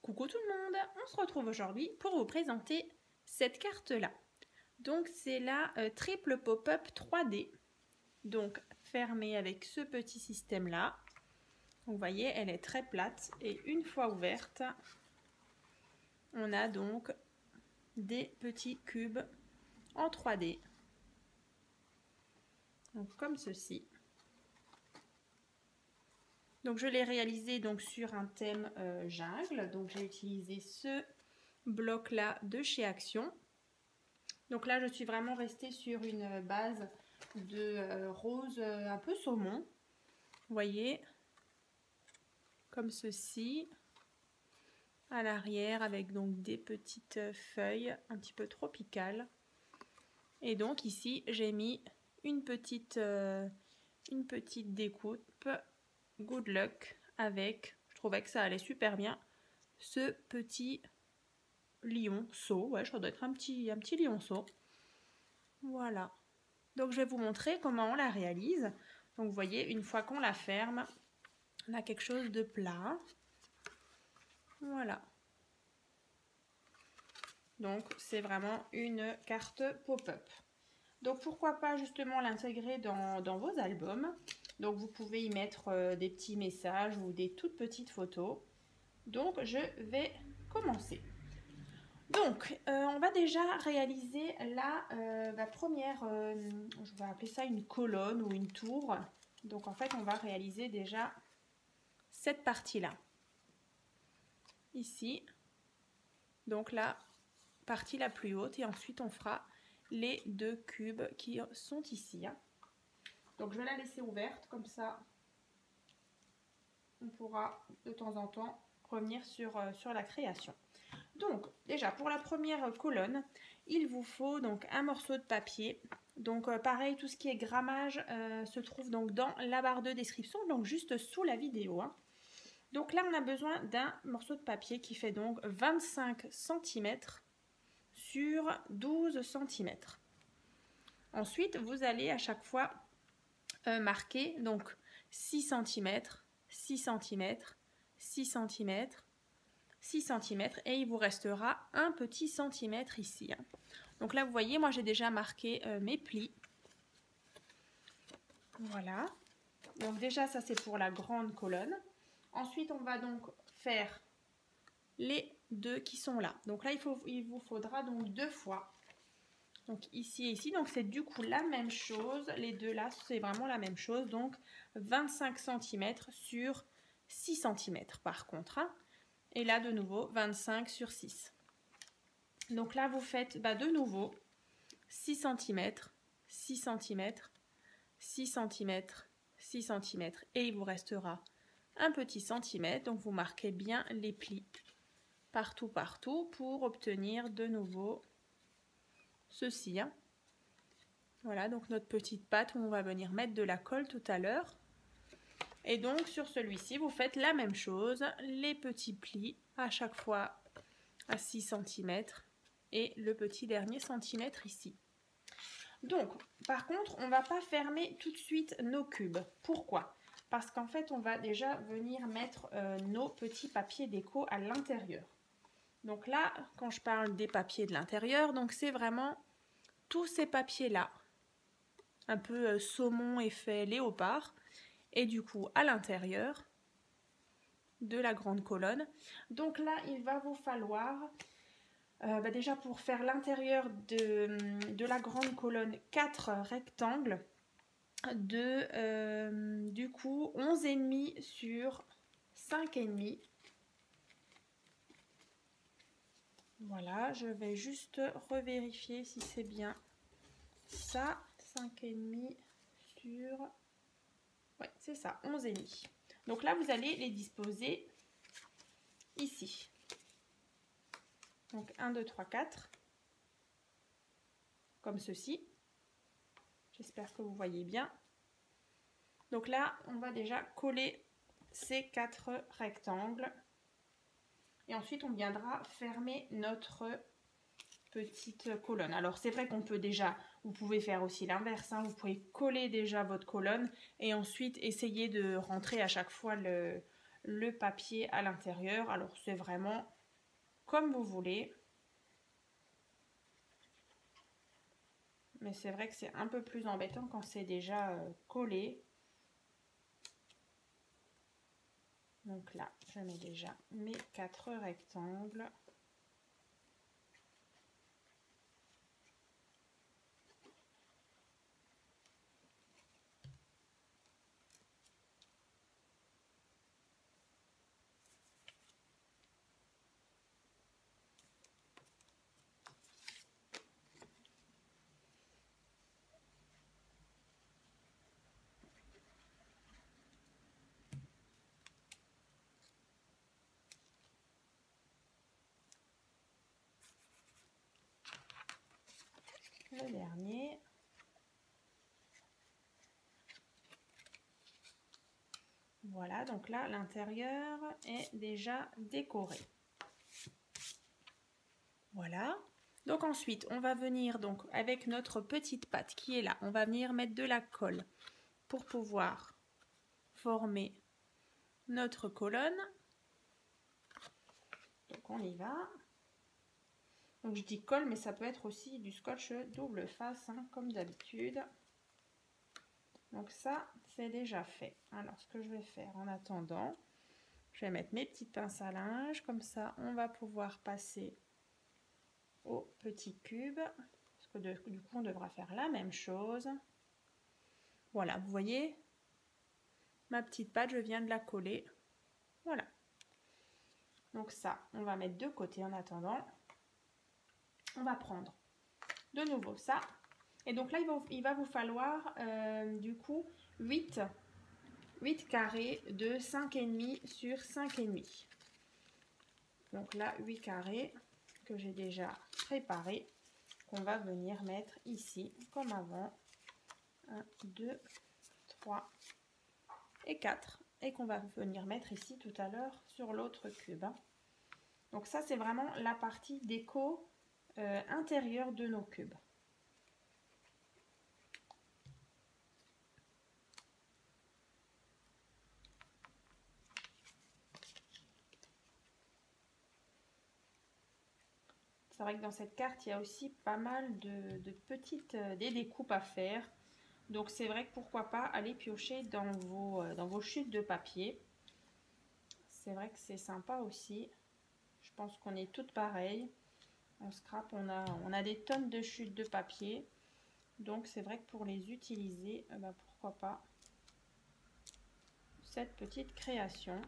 Coucou tout le monde, on se retrouve aujourd'hui pour vous présenter cette carte-là. Donc c'est la triple pop-up 3D, donc fermée avec ce petit système-là. Vous voyez, elle est très plate et une fois ouverte, on a donc des petits cubes en 3D. Donc comme ceci. Donc je l'ai réalisé donc sur un thème jungle. Donc j'ai utilisé ce bloc là de chez Action. Donc là je suis vraiment restée sur une base de rose un peu saumon. Vous voyez, comme ceci. À l'arrière avec donc des petites feuilles un petit peu tropicales. Et donc ici j'ai mis une petite découpe Good Luck avec, je trouvais que ça allait super bien, ce petit lionceau. Ouais, ça doit être un petit lionceau. Voilà. Donc je vais vous montrer comment on la réalise. Donc vous voyez, une fois qu'on la ferme, on a quelque chose de plat. Voilà. Donc c'est vraiment une carte pop-up. Donc pourquoi pas justement l'intégrer dans vos albums. Donc vous pouvez y mettre des petits messages ou des toutes petites photos. Donc je vais commencer. Donc on va déjà réaliser la première, je vais appeler ça une colonne ou une tour. Donc en fait on va réaliser déjà cette partie-là. Ici. Donc la partie la plus haute et ensuite on fera les deux cubes qui sont ici. Donc je vais la laisser ouverte, comme ça on pourra de temps en temps revenir sur la création. Donc déjà pour la première colonne, il vous faut donc un morceau de papier. Donc pareil, tout ce qui est grammage se trouve donc dans la barre de description, donc juste sous la vidéo. Donc là on a besoin d'un morceau de papier qui fait donc 25 cm sur 12 cm. Ensuite vous allez à chaque fois marquer donc 6 cm, 6 cm, 6 cm, 6 cm et il vous restera un petit centimètre ici. Donc là vous voyez, moi j'ai déjà marqué mes plis. Voilà. Donc déjà ça c'est pour la grande colonne. Ensuite on va donc faire les deux qui sont là. Donc là il vous faudra donc deux fois. Donc ici et ici, donc c'est du coup la même chose, les deux là c'est vraiment la même chose, donc 25 cm sur 6 cm par contre, et là de nouveau 25 sur 6. Donc là vous faites de nouveau 6 cm, 6 cm, 6 cm, 6 cm, et il vous restera un petit centimètre, donc vous marquez bien les plis partout pour obtenir de nouveau ceci. Voilà, donc notre petite pâte où on va venir mettre de la colle tout à l'heure. Et donc sur celui-ci, vous faites la même chose, les petits plis à chaque fois à 6 cm et le petit dernier centimètre ici. Donc, par contre, on ne va pas fermer tout de suite nos cubes. Pourquoi? Parce qu'en fait, on va déjà venir mettre nos petits papiers déco à l'intérieur. Donc là, quand je parle des papiers de l'intérieur, donc c'est vraiment tous ces papiers-là. Un peu saumon effet léopard, et du coup à l'intérieur de la grande colonne. Donc là il va vous falloir déjà pour faire l'intérieur de la grande colonne 4 rectangles de du coup 11,5 sur 5,5. Voilà, je vais juste revérifier si c'est bien ça. 5,5 sur... Ouais, c'est ça, 11,5. Donc là, vous allez les disposer ici. Donc 1, 2, 3, 4. Comme ceci. J'espère que vous voyez bien. Donc là, on va déjà coller ces 4 rectangles. Et ensuite, on viendra fermer notre petite colonne. Alors c'est vrai qu'on peut déjà, vous pouvez faire aussi l'inverse, vous pouvez coller déjà votre colonne et ensuite essayer de rentrer à chaque fois le papier à l'intérieur. Alors c'est vraiment comme vous voulez. Mais c'est vrai que c'est un peu plus embêtant quand c'est déjà collé. Donc là, je mets déjà mes 4 rectangles. Le dernier. Voilà, donc là, l'intérieur est déjà décoré. Voilà. Donc ensuite, on va venir donc avec notre petite pâte qui est là. On va venir mettre de la colle pour pouvoir former notre colonne. Donc on y va. Donc je dis colle, mais ça peut être aussi du scotch double face, hein, comme d'habitude. Donc ça, c'est déjà fait. Alors ce que je vais faire en attendant, je vais mettre mes petites pinces à linge. Comme ça, on va pouvoir passer au petit cube. Parce que du coup, on devra faire la même chose. Voilà, vous voyez, ma petite pâte, je viens de la coller. Voilà. Donc ça, on va mettre de côté en attendant. On va prendre de nouveau ça. Et donc là, il va vous falloir du coup 8 carrés de 5,5 sur 5,5. Donc là, 8 carrés que j'ai déjà préparés, qu'on va venir mettre ici, comme avant. 1, 2, 3 et 4. Et qu'on va venir mettre ici tout à l'heure sur l'autre cube. Donc ça, c'est vraiment la partie déco intérieure de nos cubes. C'est vrai que dans cette carte, il y a aussi pas mal de petites des découpes à faire. Donc c'est vrai que pourquoi pas aller piocher dans vos chutes de papier. C'est vrai que c'est sympa aussi. Je pense qu'on est toutes pareilles. En scrap, on a des tonnes de chutes de papier. Donc c'est vrai que pour les utiliser, pourquoi pas cette petite création.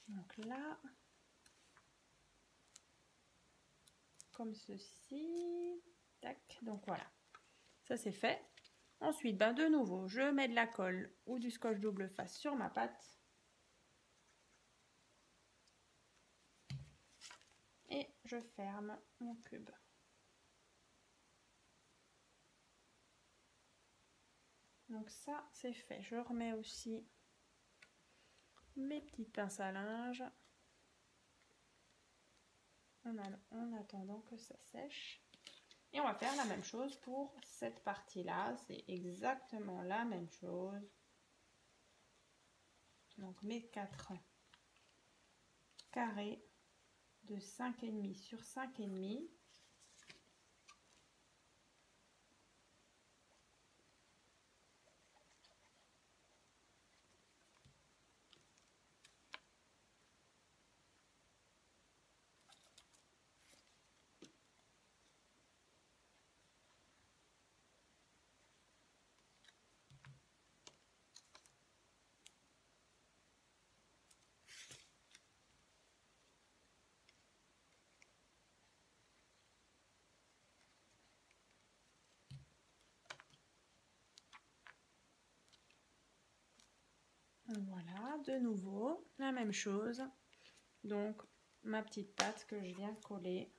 Donc là, comme ceci. Tac, donc voilà. Ça c'est fait. Ensuite, de nouveau, je mets de la colle ou du scotch double face sur ma pâte. Et je ferme mon cube. Donc ça, c'est fait. Je remets aussi mes petites pinces à linge en attendant que ça sèche. Et on va faire la même chose pour cette partie-là. C'est exactement la même chose. Donc mes 4 carrés de 5,5 sur 5,5. Voilà, de nouveau, la même chose. Donc, ma petite pâte que je viens coller.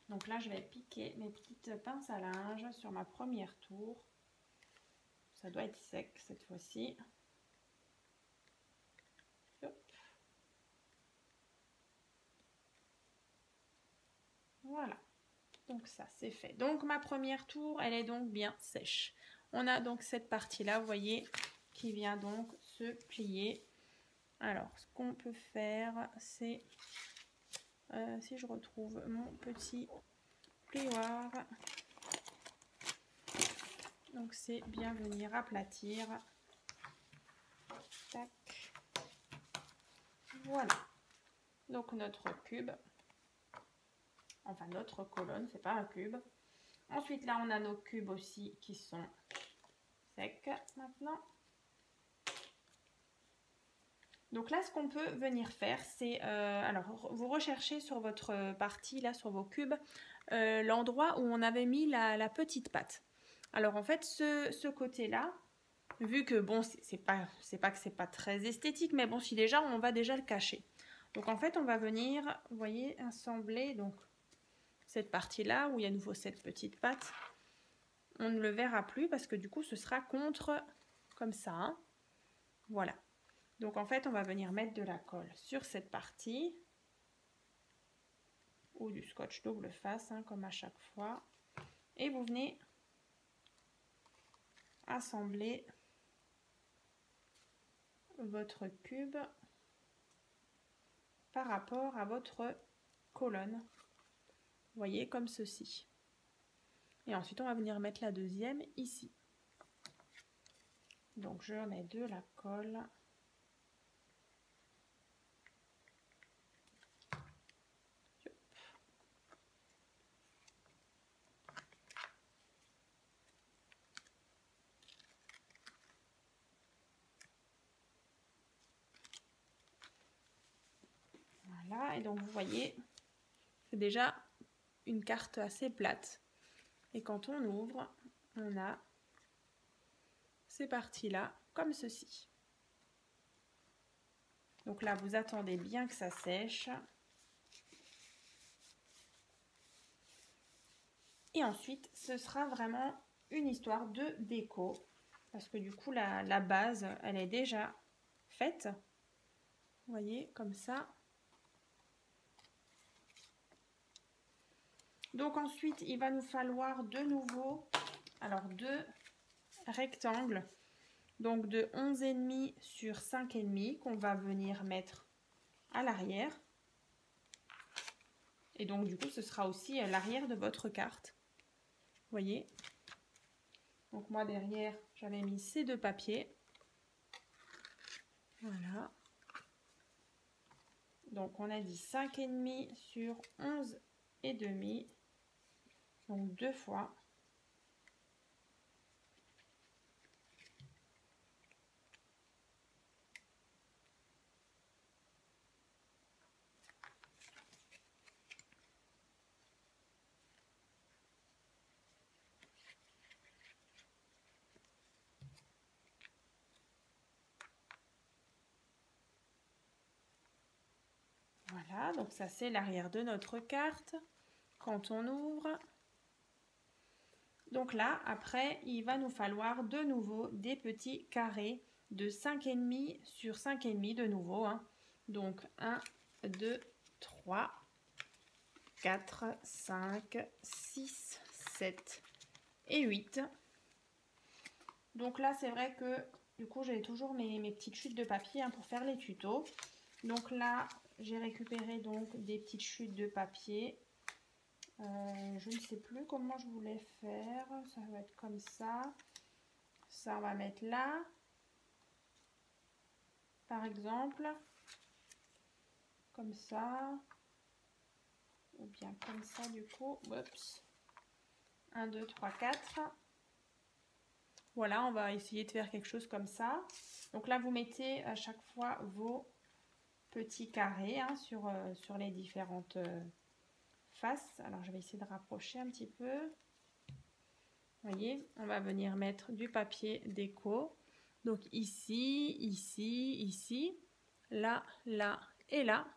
Donc là, je vais piquer mes petites pinces à linge sur ma première tour. Ça doit être sec cette fois-ci. Voilà. Donc ça, c'est fait. Donc ma première tour, elle est donc bien sèche. On a donc cette partie-là, vous voyez, qui vient donc se plier. Alors, ce qu'on peut faire, c'est, si je retrouve mon petit plioir, donc c'est bien venir aplatir. Tac. Voilà. Donc notre cube, enfin notre colonne, c'est pas un cube. Ensuite, là, on a nos cubes aussi qui sont secs maintenant. Donc là, ce qu'on peut venir faire, c'est, alors, vous recherchez sur votre partie, là, sur vos cubes, l'endroit où on avait mis la petite pâte. Alors, en fait, ce côté-là, vu que, bon, c'est pas que c'est pas très esthétique, mais bon, si déjà, on va déjà le cacher. Donc, en fait, on va venir, vous voyez, assembler, donc, cette partie-là, où il y a à nouveau cette petite pâte. On ne le verra plus, parce que, du coup, ce sera contre, comme ça, hein. Voilà. Donc en fait, on va venir mettre de la colle sur cette partie ou du scotch double face, hein, comme à chaque fois. Et vous venez assembler votre cube par rapport à votre colonne. Vous voyez, comme ceci. Et ensuite, on va venir mettre la deuxième ici. Donc je mets de la colle. Voilà, et donc vous voyez, c'est déjà une carte assez plate. Et quand on ouvre, on a ces parties-là, comme ceci. Donc là, vous attendez bien que ça sèche. Et ensuite, ce sera vraiment une histoire de déco. Parce que du coup, la base, elle est déjà faite. Vous voyez, comme ça. Donc ensuite, il va nous falloir de nouveau, alors deux rectangles. Donc de 11,5 sur 5,5 qu'on va venir mettre à l'arrière. Et donc du coup, ce sera aussi l'arrière de votre carte. Vous voyez. Donc moi derrière, j'avais mis ces deux papiers. Voilà. Donc on a dit 5,5 sur 11,5. Donc deux fois. Voilà, donc ça c'est l'arrière de notre carte. Quand on ouvre. Donc là, après, il va nous falloir de nouveau des petits carrés de 5,5 sur 5,5 de nouveau. Hein. Donc 1, 2, 3, 4, 5, 6, 7 et 8. Donc là, c'est vrai que du coup, j'ai toujours mes petites chutes de papier hein, pour faire les tutos. Donc là, j'ai récupéré donc des petites chutes de papier. Je ne sais plus comment je voulais faire. Ça va être comme ça. Ça, on va mettre là. Par exemple. Comme ça. Ou bien comme ça du coup. Oups. 1, 2, 3, 4. Voilà, on va essayer de faire quelque chose comme ça. Donc là, vous mettez à chaque fois vos petits carrés hein, sur les différentes faces. Alors, je vais essayer de rapprocher un petit peu. Vous voyez, on va venir mettre du papier déco. Donc ici, ici, ici, là, là et là.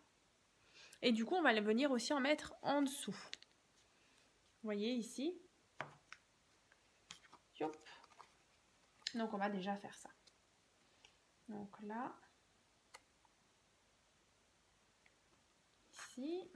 Et du coup, on va venir aussi en mettre en dessous. Vous voyez ici. Donc, on va déjà faire ça. Donc là, ici.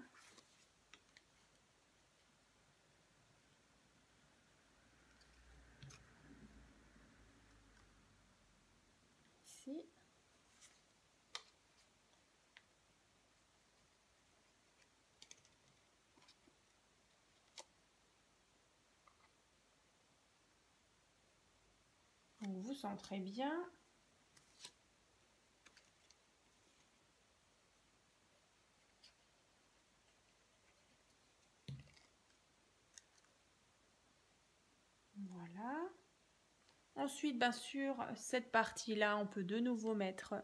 vous centrez bien. Voilà. Ensuite, bien sûr, cette partie-là, on peut de nouveau mettre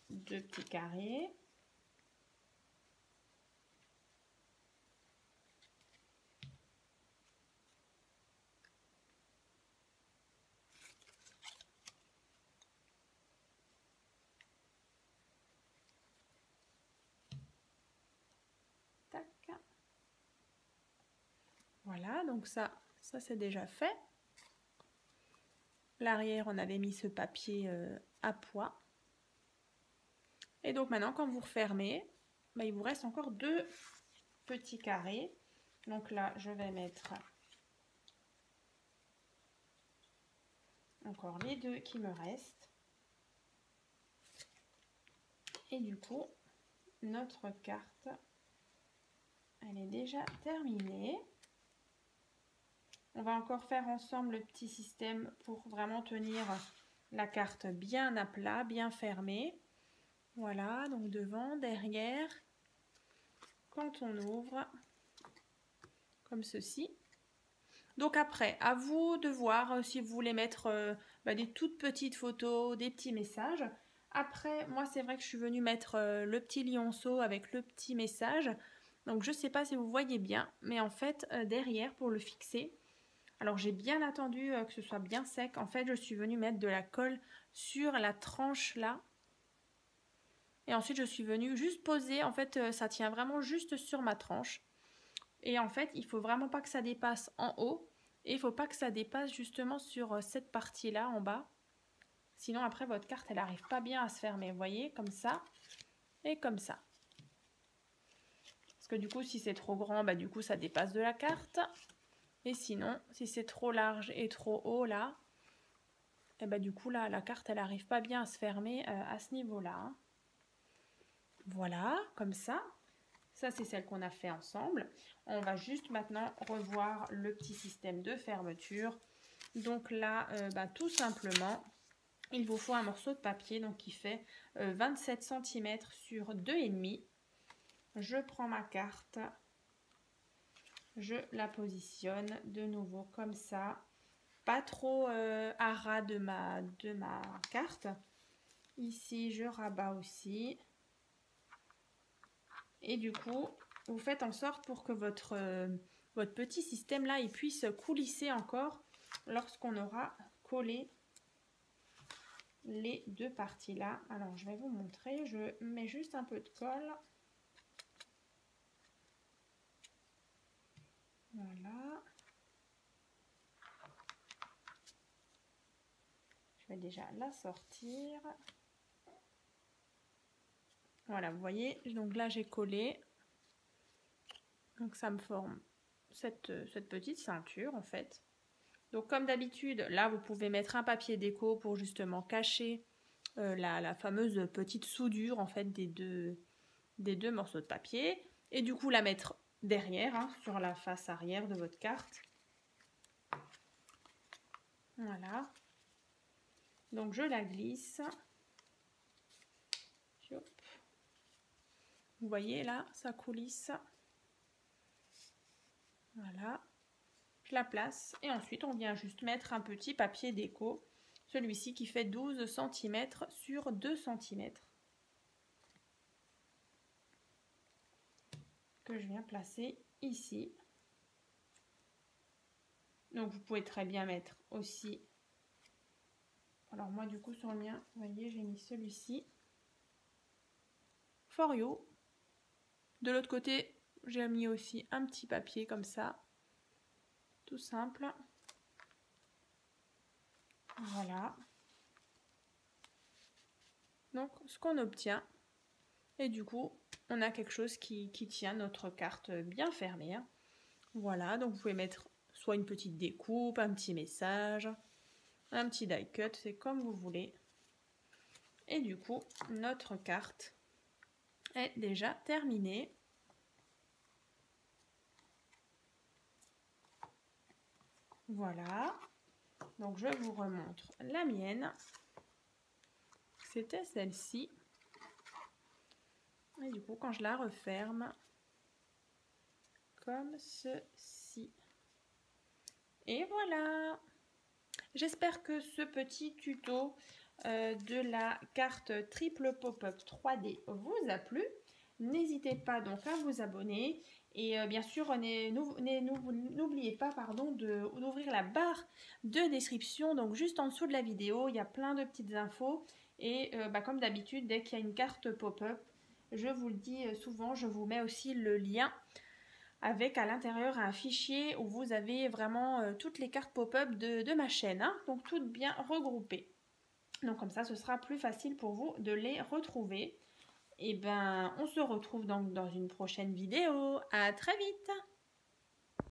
2 petits carrés. Tac. Voilà, donc ça c'est déjà fait. L'arrière, on avait mis ce papier à pois. Et donc maintenant, quand vous refermez, bah, il vous reste encore 2 petits carrés. Donc là, je vais mettre encore les 2 qui me restent. Et du coup, notre carte, elle est déjà terminée. On va encore faire ensemble le petit système pour vraiment tenir la carte bien à plat, bien fermée. Voilà, donc devant, derrière, quand on ouvre, comme ceci. Donc après, à vous de voir si vous voulez mettre des toutes petites photos, des petits messages. Après, moi c'est vrai que je suis venue mettre le petit lionceau avec le petit message. Donc je ne sais pas si vous voyez bien, mais en fait derrière pour le fixer, alors j'ai bien attendu que ce soit bien sec. En fait, je suis venue mettre de la colle sur la tranche là. Et ensuite, je suis venue juste poser. En fait, ça tient vraiment juste sur ma tranche. Et en fait, il faut vraiment pas que ça dépasse en haut. Et il faut pas que ça dépasse justement sur cette partie-là en bas. Sinon, après, votre carte, elle n'arrive pas bien à se fermer. Vous voyez, comme ça et comme ça. Parce que du coup, si c'est trop grand, du coup, ça dépasse de la carte. Et sinon, si c'est trop large et trop haut là, et du coup là, la carte elle n'arrive pas bien à se fermer à ce niveau-là. Voilà, comme ça. Ça c'est celle qu'on a fait ensemble. On va juste maintenant revoir le petit système de fermeture. Donc là, tout simplement, il vous faut un morceau de papier donc qui fait 27 cm sur 2,5. Je prends ma carte. Je la positionne de nouveau comme ça, pas trop à ras de ma carte. Ici, je rabats aussi. Et du coup, vous faites en sorte pour que votre petit système là, il puisse coulisser encore lorsqu'on aura collé les 2 parties là. Alors, je vais vous montrer. Je mets juste un peu de colle. Voilà. Je vais déjà la sortir. Voilà, vous voyez, donc là j'ai collé. Donc ça me forme cette petite ceinture en fait. Donc comme d'habitude, là vous pouvez mettre un papier déco pour justement cacher la fameuse petite soudure en fait des deux morceaux de papier. Et du coup la mettre derrière, sur la face arrière de votre carte. Voilà. Donc je la glisse. Vous voyez là, ça coulisse. Voilà. Je la place et ensuite on vient juste mettre un petit papier déco. Celui-ci qui fait 12 cm sur 2 cm. Que je viens placer ici. Donc vous pouvez très bien mettre aussi. Alors moi du coup sur le mien, vous voyez, j'ai mis celui-ci. For you. De l'autre côté, j'ai mis aussi un petit papier comme ça. Tout simple. Voilà. Donc ce qu'on obtient. Et du coup, on a quelque chose qui tient notre carte bien fermée. Voilà, donc vous pouvez mettre soit une petite découpe, un petit message, un petit die cut, c'est comme vous voulez. Et du coup, notre carte est déjà terminée. Voilà. Donc je vous remontre la mienne. C'était celle-ci. Et du coup, quand je la referme, comme ceci. Et voilà. J'espère que ce petit tuto de la carte triple pop-up 3D vous a plu. N'hésitez pas donc à vous abonner. Et bien sûr, n'oubliez pas d'ouvrir la barre de description. Donc juste en dessous de la vidéo, il y a plein de petites infos. Et comme d'habitude, dès qu'il y a une carte pop-up, je vous le dis souvent, je vous mets aussi le lien avec à l'intérieur un fichier où vous avez vraiment toutes les cartes pop-up de ma chaîne. Hein, donc toutes bien regroupées. Donc comme ça, ce sera plus facile pour vous de les retrouver. Et ben, on se retrouve donc dans une prochaine vidéo. À très vite!